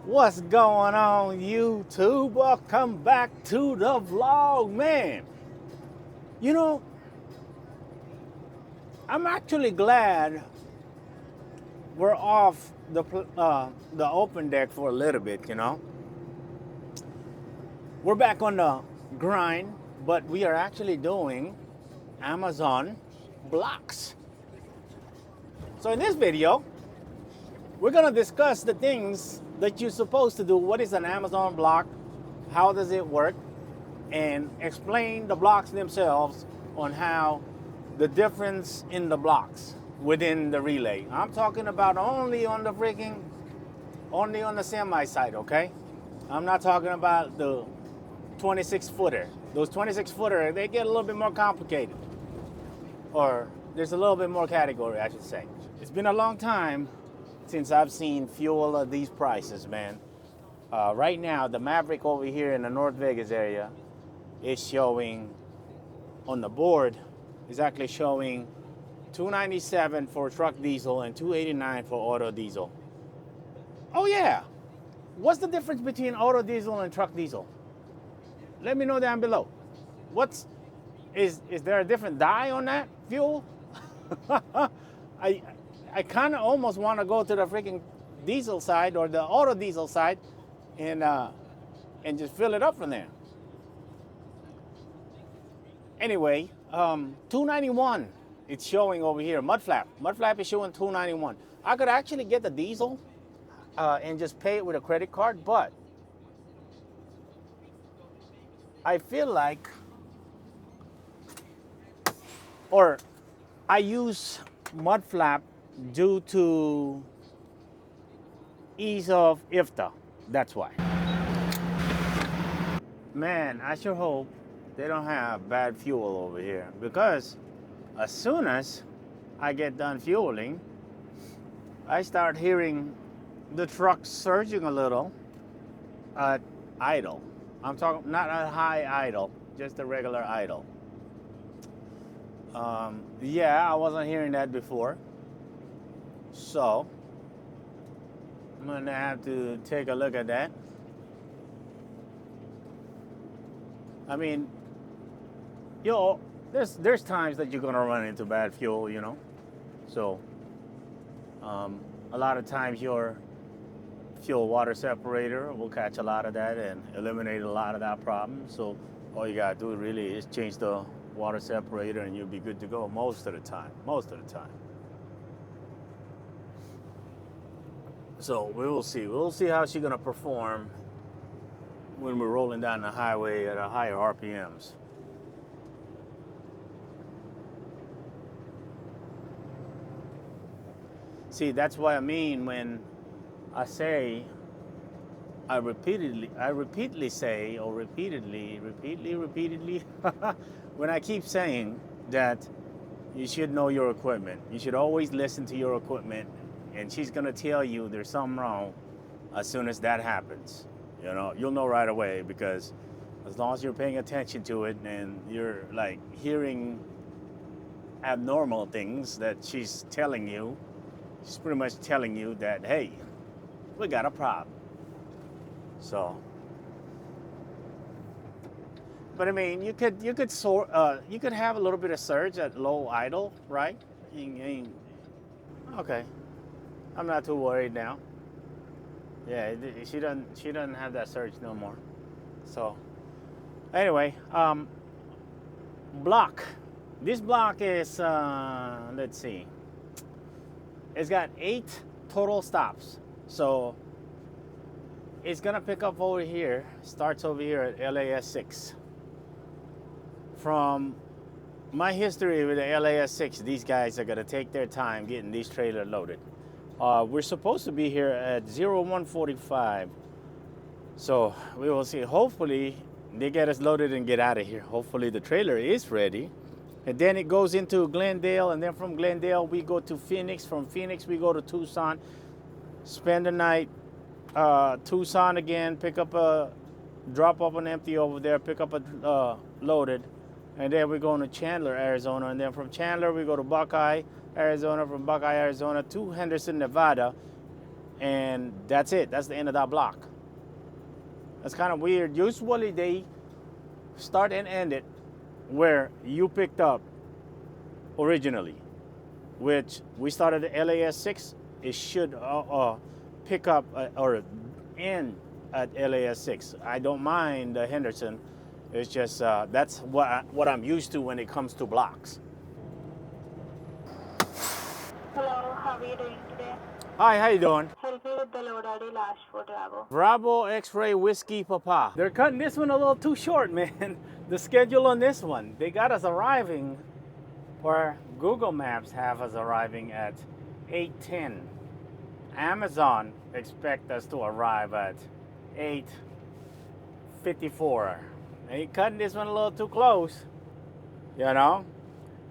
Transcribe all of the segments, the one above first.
What's going on, YouTube? Welcome back to the vlog, man. You know, I'm actually glad we're off the open deck for a little bit. We're back on the grind, but we are actually doing Amazon blocks. So in this video, we're gonna discuss the things that you're supposed to do. What is an Amazon block? How does it work? And explain the blocks themselves on how the difference in the blocks within the relay. I'm talking about only on the semi side, okay? I'm not talking about the 26 footer. Those 26 footer, they get a little bit more complicated. Or there's a little bit more category, I should say. It's been a long time since I've seen fuel at these prices, man. Right now, the Maverick over here in the North Vegas area is showing on the board is actually showing $297 for truck diesel and $289 for auto diesel. Oh yeah, what's the difference between auto diesel and truck diesel? Let me know down below. What's is there a different dye on that fuel? I kind of almost want to go to the freaking diesel side or the auto diesel side and just fill it up from there. Anyway, 291 it's showing over here. Mudflap is showing 291. I could actually get the diesel and just pay it with a credit card, but I feel like, or I use Mudflap due to ease of IFTA. That's why. Man, I sure hope they don't have bad fuel over here, because as soon as I get done fueling, I start hearing the truck surging a little at idle. I'm talking not at high idle, just a regular idle. Yeah, I wasn't hearing that before. So I'm gonna have to take a look at that. I mean, there's times that you're gonna run into bad fuel, So a lot of times your fuel water separator will catch a lot of that and eliminate a lot of that problem. So all you gotta do really is change the water separator and you'll be good to go most of the time. So we will see. We'll see how she's gonna perform when we're rolling down the highway at a higher RPMs. See, that's what I mean when I say, repeatedly when I keep saying that you should know your equipment. You should always listen to your equipment, and she's gonna tell you there's something wrong as soon as that happens. You'll know right away, because as long as you're paying attention to it and you're like hearing abnormal things that she's telling you, she's pretty much telling you that, hey, we got a problem. So, but I mean, you could have a little bit of surge at low idle, right? Okay, I'm not too worried now. Yeah, she doesn't have that surge no more. So, anyway, block. This block is let's see. It's got 8 total stops. So it's gonna pick up over here, starts over here at LAS 6. From my history with the LAS 6, these guys are gonna take their time getting these trailers loaded. We're supposed to be here at 0145. So we will see. Hopefully they get us loaded and get out of here. Hopefully the trailer is ready. And then it goes into Glendale, and then from Glendale we go to Phoenix. From Phoenix we go to Tucson, spend the night, Tucson again, drop up an empty over there, pick up a loaded, and then we're going to Chandler, Arizona, and then from Chandler we go to Buckeye, Arizona, from Buckeye, Arizona to Henderson, Nevada, and that's it. That's the end of that block. That's kind of weird. Usually they start and end it where you picked up originally, which we started at LAS 6. It should pick up or end at LAS 6. I don't mind Henderson. It's just that's what I'm used to when it comes to blocks. Hello, how are you doing today? Hi, how you doing? Help me with the load ID last for Bravo. Bravo X-Ray Whiskey Papa. They're cutting this one a little too short, man. The schedule on this one, they got us arriving, or Google Maps have us arriving at 8:10. Amazon expect us to arrive at 8:54. They cutting this one a little too close, you know?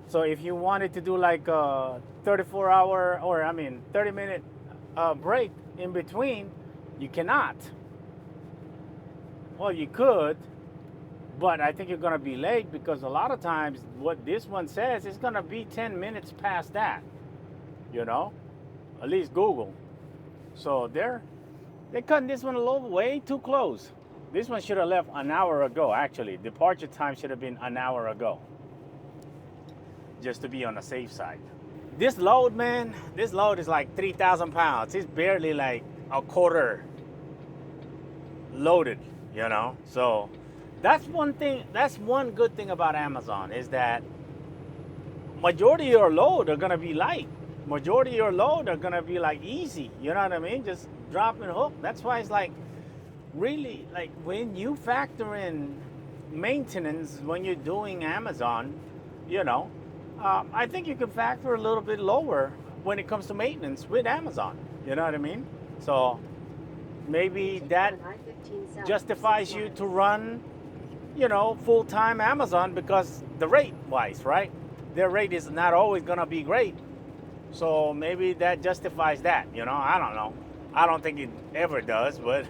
So if you wanted to do like a 30-minute break in between, you cannot. Well, you could, but I think you're gonna be late because a lot of times what this one says is gonna be 10 minutes past that, you know? At least Google. So they're cutting this one a little way too close. This one should have left an hour ago, actually. Departure time should have been an hour ago, just to be on the safe side. This load, man, this load is like 3,000 pounds. It's barely like a quarter loaded, you know? So that's one thing, that's one good thing about Amazon is that majority of your load are gonna be light. Majority of your load are gonna be like easy, you know what I mean? Just drop and hook. That's why it's like, really, like when you factor in maintenance when you're doing Amazon, you know, I think you can factor a little bit lower when it comes to maintenance with Amazon. You know what I mean? So maybe that justifies you to run, you know, full-time Amazon because the rate wise, right? Their rate is not always gonna be great. So maybe that justifies that, you know? I don't know. I don't think it ever does, but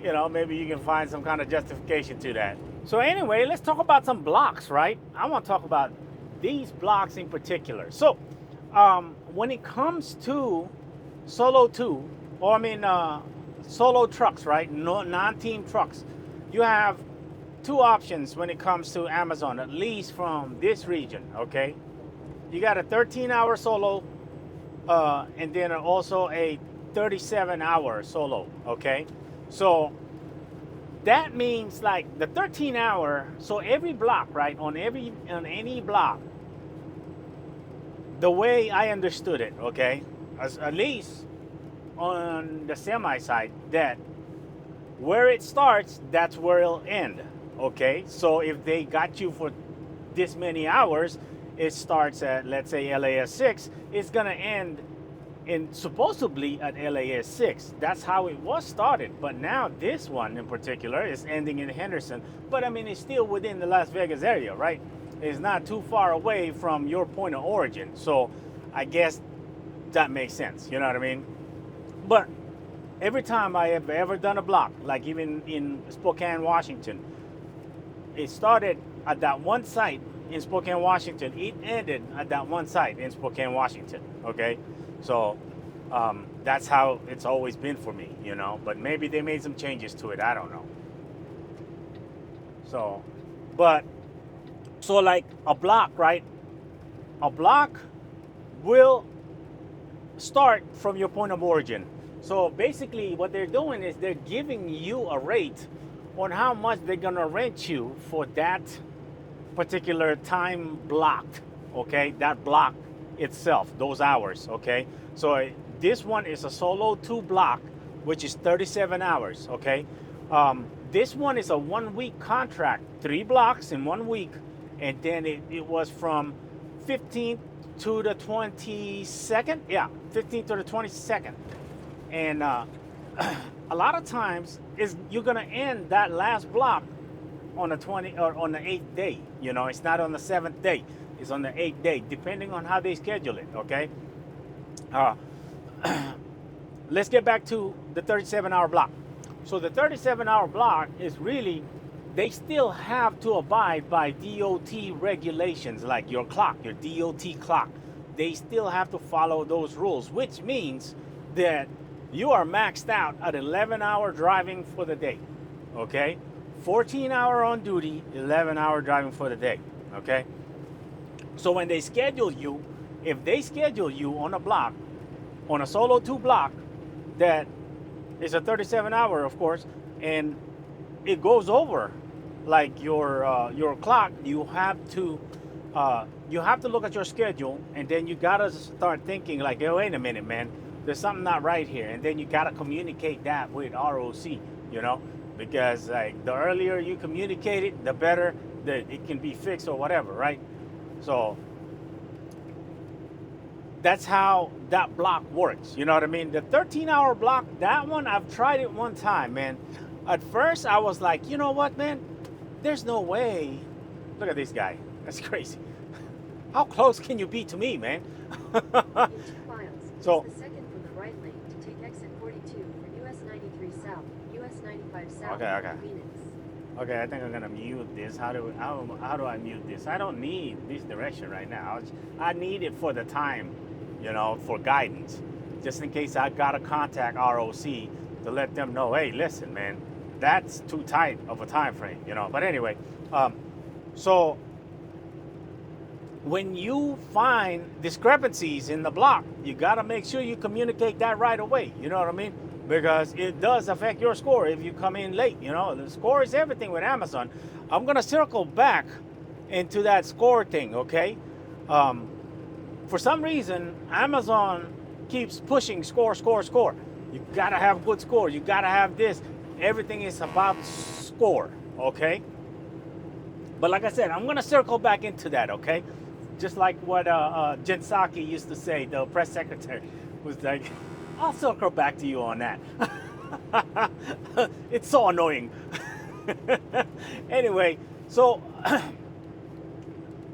you know, maybe you can find some kind of justification to that. So anyway, let's talk about some blocks, right? I want to talk about these blocks in particular. So when it comes to solo trucks, right? No, non-team trucks, you have two options when it comes to Amazon, at least from this region, okay? You got a 13-hour solo and then also a 37-hour solo, okay? So that means like the 13-hour, so every block, right, on any block, the way I understood it, okay, at least on the semi side, that where it starts, that's where it'll end, okay? So if they got you for this many hours, it starts at, let's say, LAS 6, it's gonna end supposedly at LAS 6. That's how it was started. But now this one in particular is ending in Henderson. But I mean, it's still within the Las Vegas area, right? It's not too far away from your point of origin. So I guess that makes sense. You know what I mean? But every time I have ever done a block, like even in Spokane, Washington, it started at that one site in Spokane, Washington. It ended at that one site in Spokane, Washington. Okay? So that's how it's always been for me, you know. But maybe they made some changes to it. I don't know. So, so like a block, right? A block will start from your point of origin. So basically what they're doing is they're giving you a rate on how much they're gonna rent you for that particular time blocked, okay? That block itself, those hours, okay? So this one is a solo 2 block, which is 37 hours, okay? This one is a 1-week contract, 3 blocks in 1 week, and then it was from 15th to the 22nd, yeah, 15th to the 22nd. And a lot of times you're gonna end that last block on the 20 or on the 8th day. You know, it's not on the 7th day. It's on the 8th day, depending on how they schedule it. Okay. Let's get back to the 37-hour block. So the 37-hour block is really, they still have to abide by DOT regulations, like your clock, your DOT clock. They still have to follow those rules, which means that you are maxed out at 11-hour driving for the day, okay? 14-hour on duty, 11-hour driving for the day, okay? So when they schedule you, if they schedule you on a block, on a solo 2 block, that is a 37-hour, of course, and it goes over like your clock, you have to look at your schedule, and then you gotta start thinking like, hey, wait a minute, man, there's something not right here, and then you gotta communicate that with ROC, because like the earlier you communicate it, the better that it can be fixed or whatever, right? So that's how that block works. You know what I mean? The 13-hour block, that one, I've tried it one time, man. At first, I was like, you know what, man? There's no way. Look at this guy. That's crazy. How close can you be to me, man? In 2 miles, So- use the second from the right lane to take exit 42 for US 93 South, US 95 South, Okay. Phoenix. Okay, I think I'm gonna mute this. How do I mute this? I don't need this direction right now. I need it for the time, for guidance, just in case I gotta contact ROC to let them know, hey, listen, man, that's too tight of a time frame, But anyway, so when you find discrepancies in the block, you gotta make sure you communicate that right away. You know what I mean? Because it does affect your score if you come in late. The score is everything with Amazon. I'm gonna circle back into that score thing, okay? For some reason, Amazon keeps pushing score. You gotta have good score. You gotta have this. Everything is about score, okay? But like I said, I'm gonna circle back into that, okay? Just like what Jen Psaki used to say, the press secretary was like, I'll circle back to you on that. It's so annoying. Anyway, so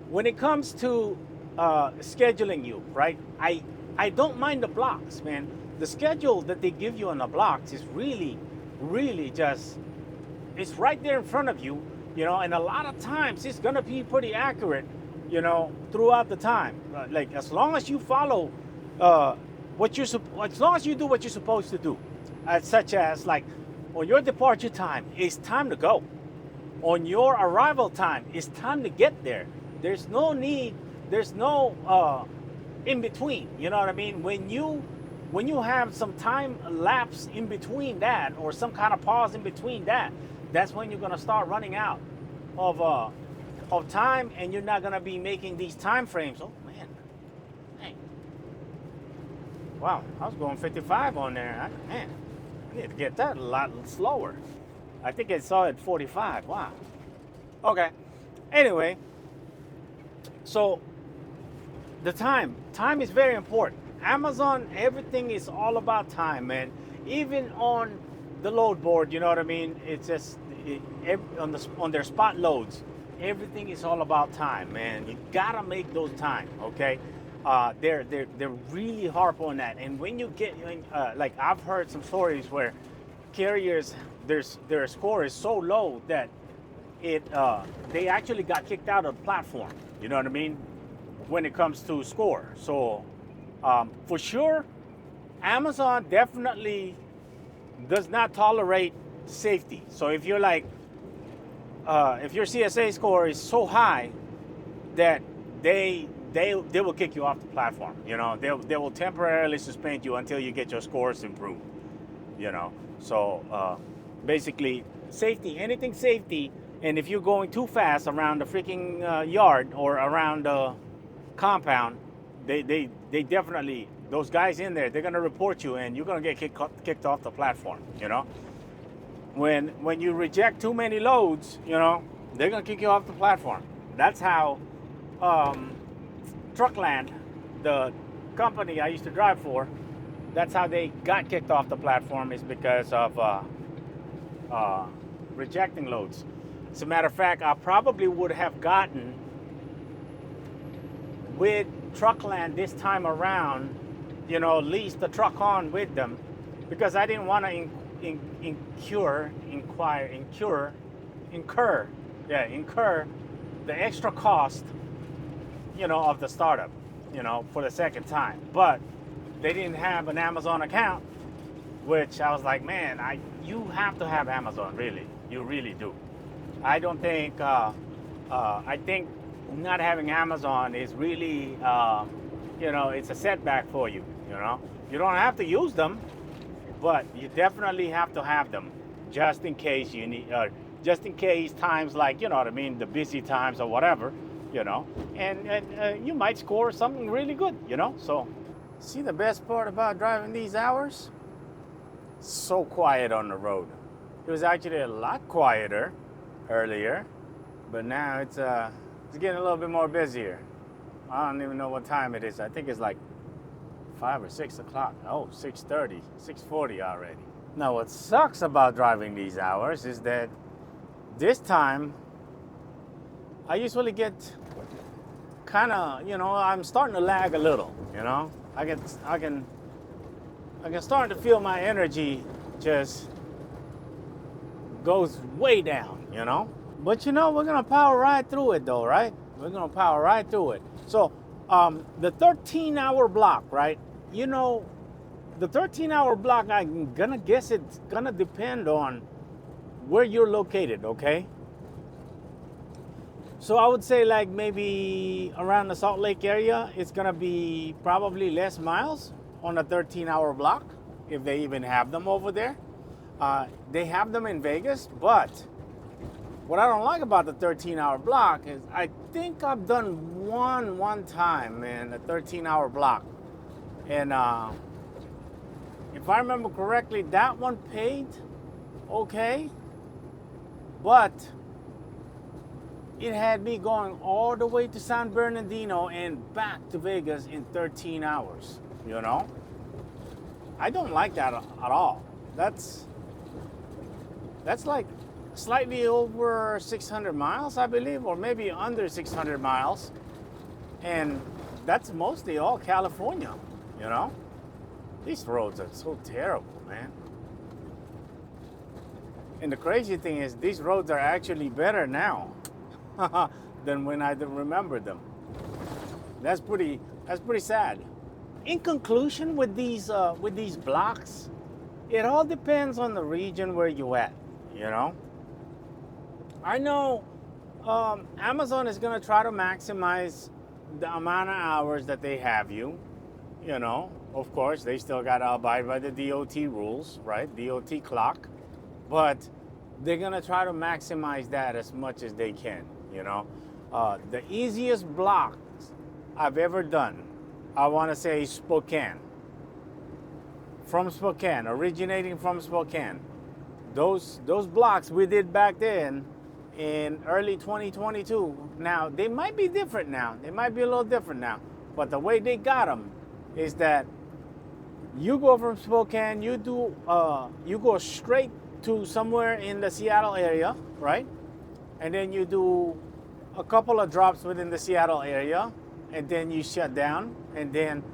when it comes to scheduling you, right? I don't mind the blocks, man. The schedule that they give you on the blocks is really, really just, it's right there in front of you, and a lot of times it's gonna be pretty accurate, throughout the time. Like as long as you follow as long as you do what you're supposed to do, such as like on your departure time, it's time to go. On your arrival time, it's time to get there. There's no in between. You know what I mean? When you have some time lapse in between that, or some kind of pause in between that, that's when you're gonna start running out of time, and you're not gonna be making these time frames. Oh man, dang. Wow, I was going 55 on there. I need to get that a lot slower. I think I saw it 45. Wow. Okay. Anyway, so the time is very important. Amazon, everything is all about time, man. Even on the load board, you know what I mean? It's just on their spot loads, everything is all about time, man. You gotta make those time, okay? They're really harp on that. And when you get like, I've heard some stories where carriers, their score is so low that they actually got kicked out of the platform. You know what I mean? When it comes to score. So for sure, Amazon definitely does not tolerate safety. So if you're like, if your CSA score is so high that they will kick you off the platform. They will temporarily suspend you until you get your scores improved. So basically, safety, anything safety, and if you're going too fast around the freaking yard or around the compound, they definitely, those guys in there, they're gonna report you, and you're gonna get kicked off the platform. When you reject too many loads, they're gonna kick you off the platform. That's how Truckland, the company I used to drive for, that's how they got kicked off the platform, is because of rejecting loads. As a matter of fact, I probably would have gotten with Truckland this time around, leased the truck on with them, because I didn't want to incur the extra cost, of the startup, for the second time. But they didn't have an Amazon account, which I was like, man, you have to have Amazon, really. You really do. I don't think, I think not having Amazon is really, it's a setback for you, you know. You don't have to use them, but you definitely have to have them just in case you need, just in case times like, you know what I mean, the busy times or whatever, you know, and you might score something really good, you know. So, see, the best part about driving these hours? So quiet on the road. It was actually a lot quieter earlier, but now it's getting a little bit more busier. I don't even know what time it is. I think it's like 5 or 6 o'clock. Oh, 6:30, 6:40 already. Now, what sucks about driving these hours is that this time I usually get kind of, I'm starting to lag a little, you know. I can start to feel my energy just goes way down, you know. But we're gonna power right through it though, right? We're gonna power right through it. So the 13-hour block, right? The 13-hour block, I'm gonna guess it's gonna depend on where you're located, okay? So I would say like maybe around the Salt Lake area, it's gonna be probably less miles on a 13-hour block, if they even have them over there. They have them in Vegas, but what I don't like about the 13-hour block is I think I've done one time, man, a 13-hour block. And if I remember correctly, that one paid okay, but it had me going all the way to San Bernardino and back to Vegas in 13 hours, you know? I don't like that at all. That's like slightly over 600 miles, I believe, or maybe under 600 miles. And that's mostly all California, you know? These roads are so terrible, man. And the crazy thing is, these roads are actually better now than when I remember them. That's pretty sad. In conclusion, with these blocks, it all depends on the region where you're at, you know. I know Amazon is going to try to maximize the amount of hours that they have you, you know. Of course, they still got to abide by the DOT rules, right? DOT clock. But they're going to try to maximize that as much as they can, you know. The easiest blocks I've ever done, I want to say Spokane. From Spokane, originating from Spokane. Those blocks we did back then in early 2022. Now, they might be different now. They might be a little different now. But the way they got them is that you go from Spokane, you go straight to somewhere in the Seattle area, right? And then you do a couple of drops within the Seattle area, and then you shut down, and then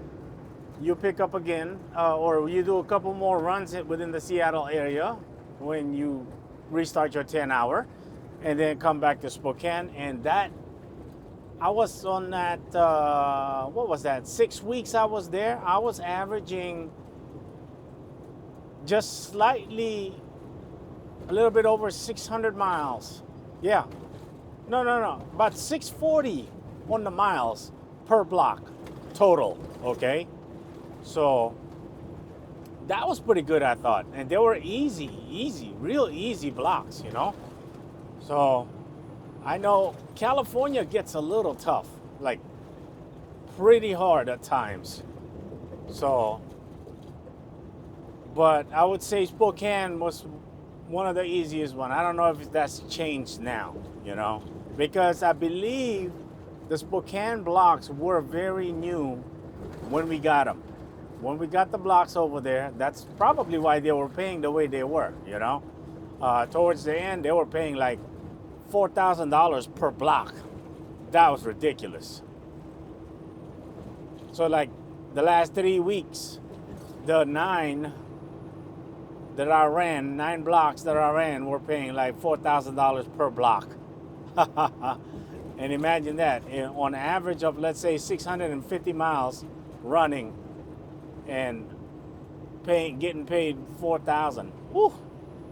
you pick up again, or you do a couple more runs within the Seattle area when you restart your 10-hour, and then come back to Spokane. And that, I was on that, what was that, 6 weeks I was there. I was averaging just slightly, a little bit over 600 miles. Yeah. No. About 640 on the miles per block total, okay? So that was pretty good, I thought. And they were real easy blocks, you know? So I know California gets a little tough, like pretty hard at times. So, but I would say Spokane was one of the easiest one. I don't know if that's changed now, you know, because I believe the Spokane blocks were very new when we got them. When we got the blocks over there, that's probably why they were paying the way they were, you know. Towards the end, they were paying like $4,000 per block. That was ridiculous. So like the last 3 weeks, the 9 blocks that I ran were paying like $4,000 per block. And imagine that, on average of, let's say, 650 miles running, and getting paid $4,000. Whew,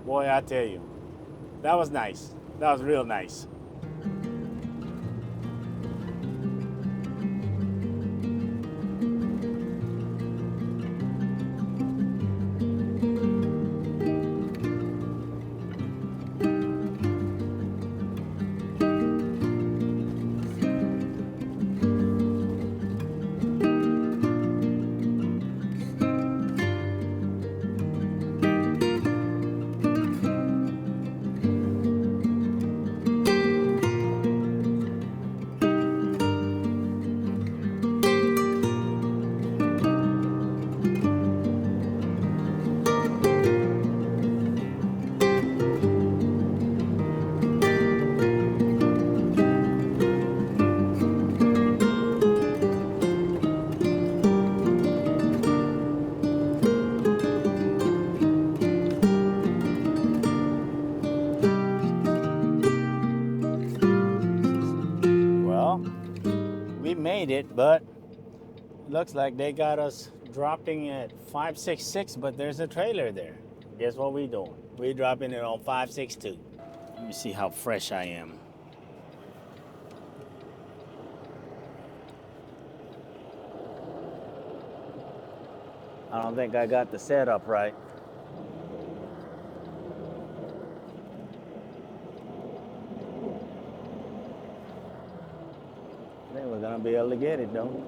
boy, I tell you, that was nice. That was real nice. Well, we made it, but looks like they got us dropping at 566, but there's a trailer there. Guess what we doing? We dropping it on 562. Let me see how fresh I am. I don't think I got the setup right. I think we're gonna be able to get it though.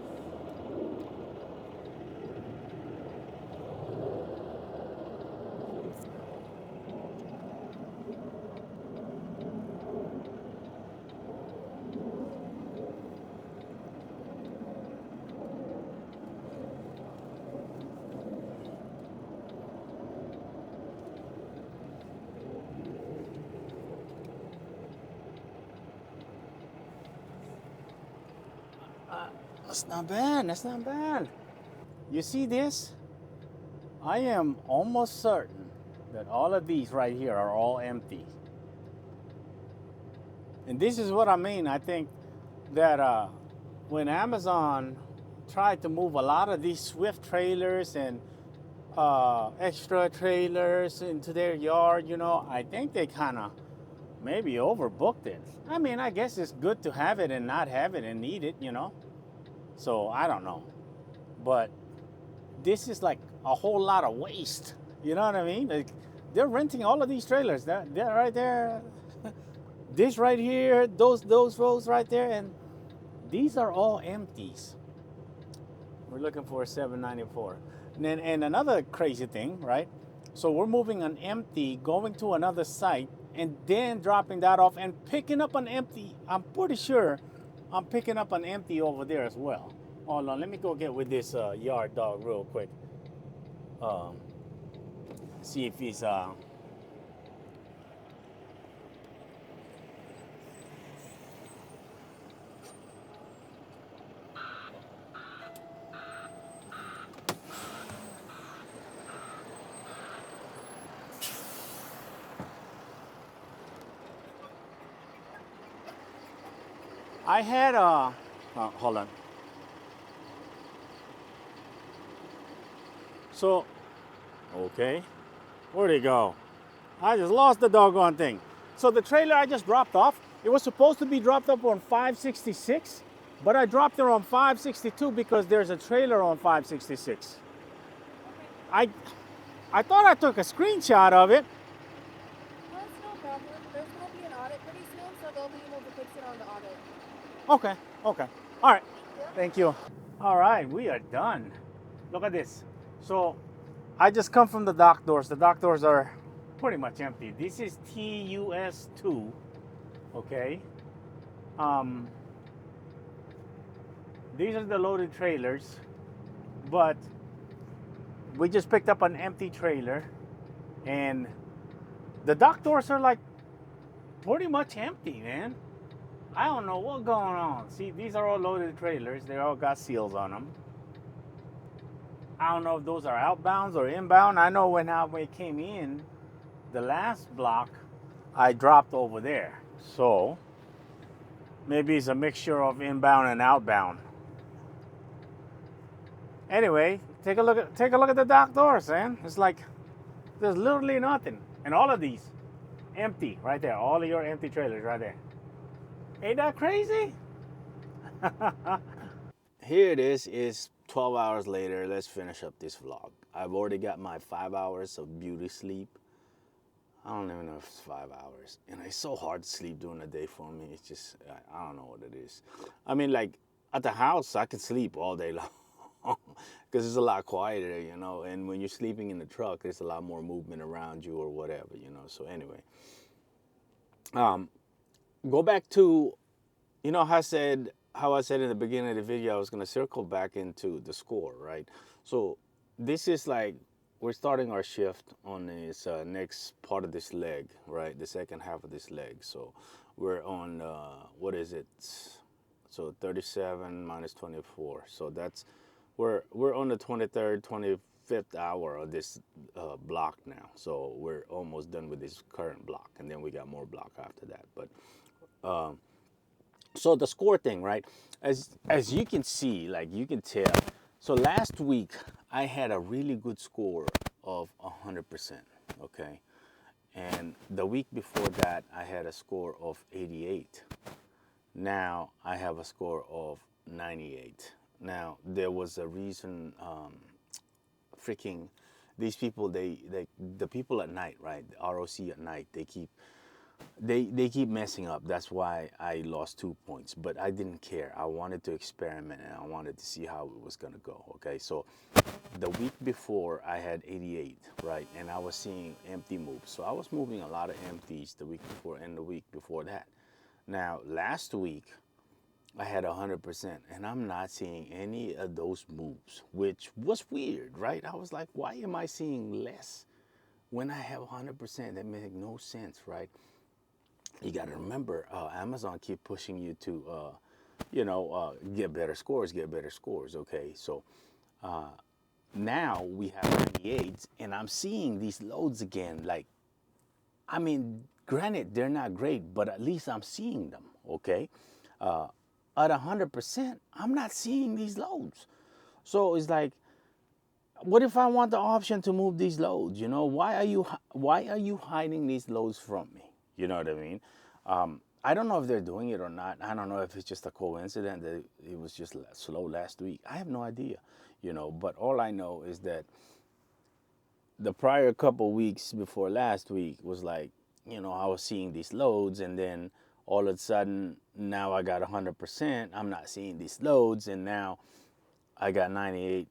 That's not bad. That's not bad. You see this? I am almost certain that all of these right here are all empty. And this is what I mean. I think that when Amazon tried to move a lot of these Swift trailers and extra trailers into their yard, you know, I think they kind of maybe overbooked it. I mean, I guess it's good to have it and not have it and need it, you know. So I don't know. But this is like a whole lot of waste. You know what I mean? Like, they're renting all of these trailers. They're right there. This right here, those rows right there, and these are all empties. We're looking for a 794. And another crazy thing, right? So we're moving an empty, going to another site, and then dropping that off and picking up an empty. I'm pretty sure I'm picking up an empty over there as well. Hold on, let me go get with this yard dog real quick. See if he's I had hold on. So, okay, where'd he go? I just lost the doggone thing. So the trailer I just dropped off, it was supposed to be dropped up on 566, but I dropped it on 562 because there's a trailer on 566. I thought I took a screenshot of it. That's no problem. There's going to be an audit pretty soon, so they'll be able to fix it on the audit. Okay. All right. Thank you. All right, we are done. Look at this. So I just come from the dock doors. The dock doors are pretty much empty. This is TUS2. Okay. These are the loaded trailers, but we just picked up an empty trailer, and the dock doors are like pretty much empty, man. I don't know what's going on. See, these are all loaded trailers. They all got seals on them. I don't know if those are outbounds or inbound. I know when we came in, the last block, I dropped over there. So maybe it's a mixture of inbound and outbound. Anyway, take a look at the dock doors, man. It's like there's literally nothing, and all of these empty right there. All of your empty trailers right there. Ain't that crazy? Here it is. It's 12 hours later. Let's finish up this vlog. I've already got my 5 hours of beauty sleep. I don't even know if it's 5 hours. And it's so hard to sleep during the day for me. It's just, I don't know what it is. I mean, like, at the house, I can sleep all day long because it's a lot quieter, you know. And when you're sleeping in the truck, there's a lot more movement around you or whatever, you know. So anyway, go back to, you know, how I said in the beginning of the video, I was going to circle back into the score, right? So this is like, we're starting our shift on this next part of this leg, right? The second half of this leg. So we're on, what is it? So 37 minus 24. So that's, we're on the 23rd, 25th hour of this block now. So we're almost done with this current block. And then we got more block after that. But, so the score thing, right? As you can see, like you can tell. So last week, I had a really good score of 100%, okay? And the week before that, I had a score of 88. Now, I have a score of 98. Now, there was a reason, freaking, these people, the people at night, right? The ROC at night, they keep messing up. That's why I lost 2 points, but I didn't care. I wanted to experiment and I wanted to see how it was gonna go, okay? So the week before I had 88, right? And I was seeing empty moves. So I was moving a lot of empties the week before and the week before that. Now, last week I had 100% and I'm not seeing any of those moves, which was weird, right? I was like, why am I seeing less when I have 100%? That makes no sense, right? You got to remember, Amazon keep pushing you to, get better scores, okay? So now we have 98s, and I'm seeing these loads again. Like, I mean, granted, they're not great, but at least I'm seeing them, okay? At 100%, I'm not seeing these loads. So it's like, what if I want the option to move these loads? You know, why are you hiding these loads from me? You know what I mean? I don't know if they're doing it or not. I don't know if it's just a coincidence that it was just slow last week. I have no idea, you know. But all I know is that the prior couple weeks before last week was like, you know, I was seeing these loads, and then all of a sudden now I got 100%. I'm not seeing these loads, and now I got 98.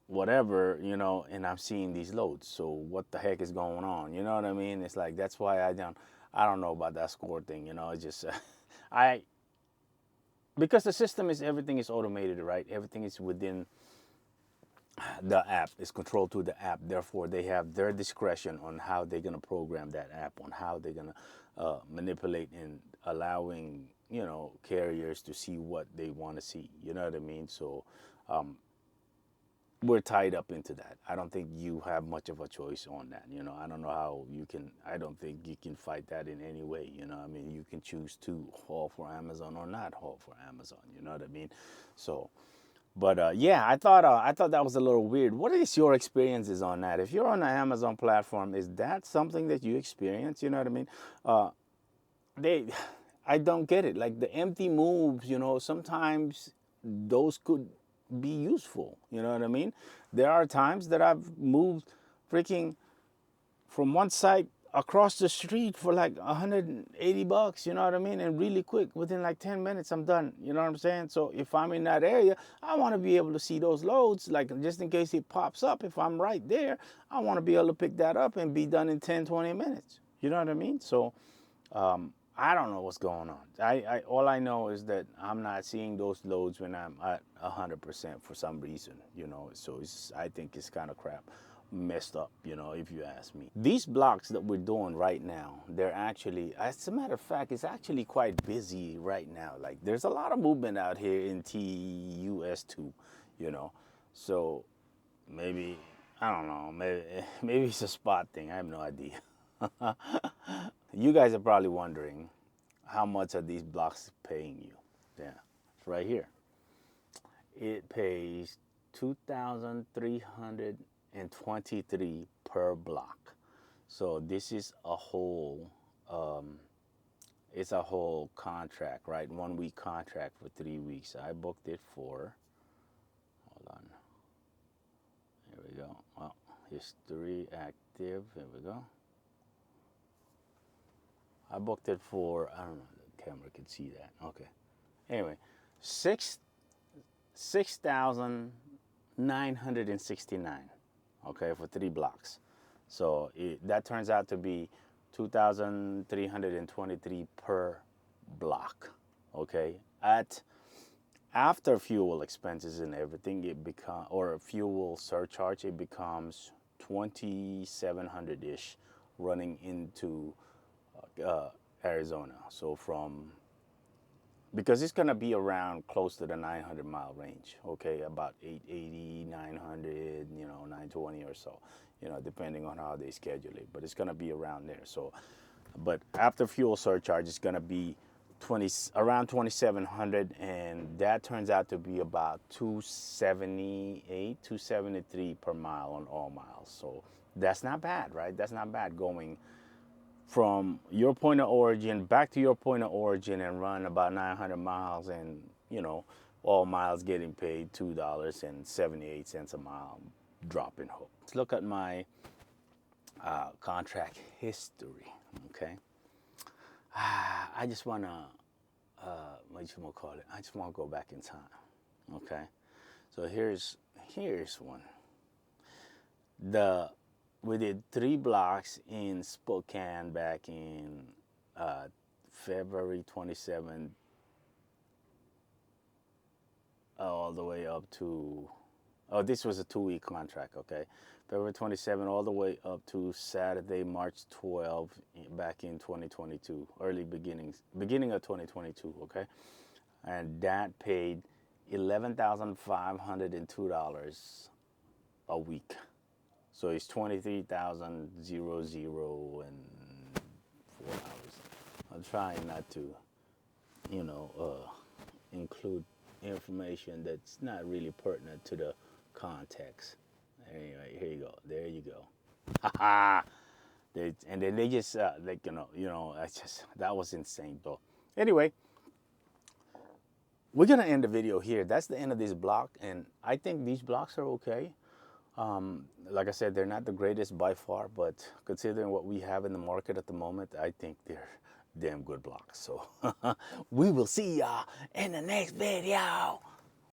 Whatever, you know, and I'm seeing these loads. So what the heck is going on? You know what I mean? It's like, that's why I don't know about that score thing, you know. It's just, because the system is, everything is automated, right? Everything is within the app, is controlled through the app. Therefore, they have their discretion on how they're going to program that app, on how they're going to manipulate and allowing, you know, carriers to see what they want to see. You know what I mean? So, we're tied up into that. I don't think you have much of a choice on that. You know, I don't know how you can, I don't think you can fight that in any way. You know, I mean, you can choose to haul for Amazon or not haul for Amazon. You know what I mean? So, but yeah, I thought that was a little weird. What is your experiences on that? If you're on the Amazon platform, is that something that you experience? You know what I mean? I don't get it. Like the empty moves, you know, sometimes those could be useful, you know what I mean? There are times that I've moved freaking from one site across the street for like $180, you know what I mean? And really quick, within like 10 minutes, I'm done, you know what I'm saying? So if I'm in that area, I want to be able to see those loads, like just in case it pops up. If I'm right there, I want to be able to pick that up and be done in 10, 20 minutes, you know what I mean? So, I don't know what's going on. All I know is that I'm not seeing those loads when I'm at 100% for some reason, you know. So I think it's kind of crap, messed up, you know, if you ask me. These blocks that we're doing right now, they're actually, as a matter of fact, it's actually quite busy right now. Like there's a lot of movement out here in TUS2, you know. So maybe, I don't know, maybe it's a spot thing. I have no idea. You guys are probably wondering, how much are these blocks paying you? Yeah, it's right here. It pays 2,323 per block. So this is a whole, it's a whole contract, right? 1 week contract for 3 weeks. I booked it for, hold on. Here we go. Well, history active. Here we go. I booked it for, I don't know, the camera can see that. Okay. Anyway, 6,969, okay, for 3 blocks. So that turns out to be 2,323 per block, okay? After fuel expenses and everything, it becomes, or fuel surcharge, it becomes 2,700-ish running into Arizona. So because it's gonna be around close to the 900-mile range, okay, about 880, 900, 920 or so, depending on how they schedule it, but it's gonna be around there. So, but after fuel surcharge, it's gonna be around 2,700, and that turns out to be about 278, 273 per mile on all miles. So that's not bad, right? That's not bad going from your point of origin back to your point of origin and run about 900 miles, and all miles getting paid $2.78 a mile, dropping hook. Let's look at my contract history. Okay, I just want to what you want to call it? I just want to go back in time. Okay, so here's one. We did 3 blocks in Spokane back in February 27th, all the way up to, this was a 2-week contract, okay? February 27th all the way up to Saturday, March 12th, back in 2022, beginning of 2022, okay? And that paid $11,502 a week. So it's 23,000 in 4 hours. I'm trying not to, include information that's not really pertinent to the context. Anyway, here you go. There you go. And then they just that was insane though. Anyway, we're gonna end the video here. That's the end of this block, and I think these blocks are okay. Like I said, they're not the greatest by far, but considering what we have in the market at the moment, I think they're damn good blocks. So we will see y'all in the next video.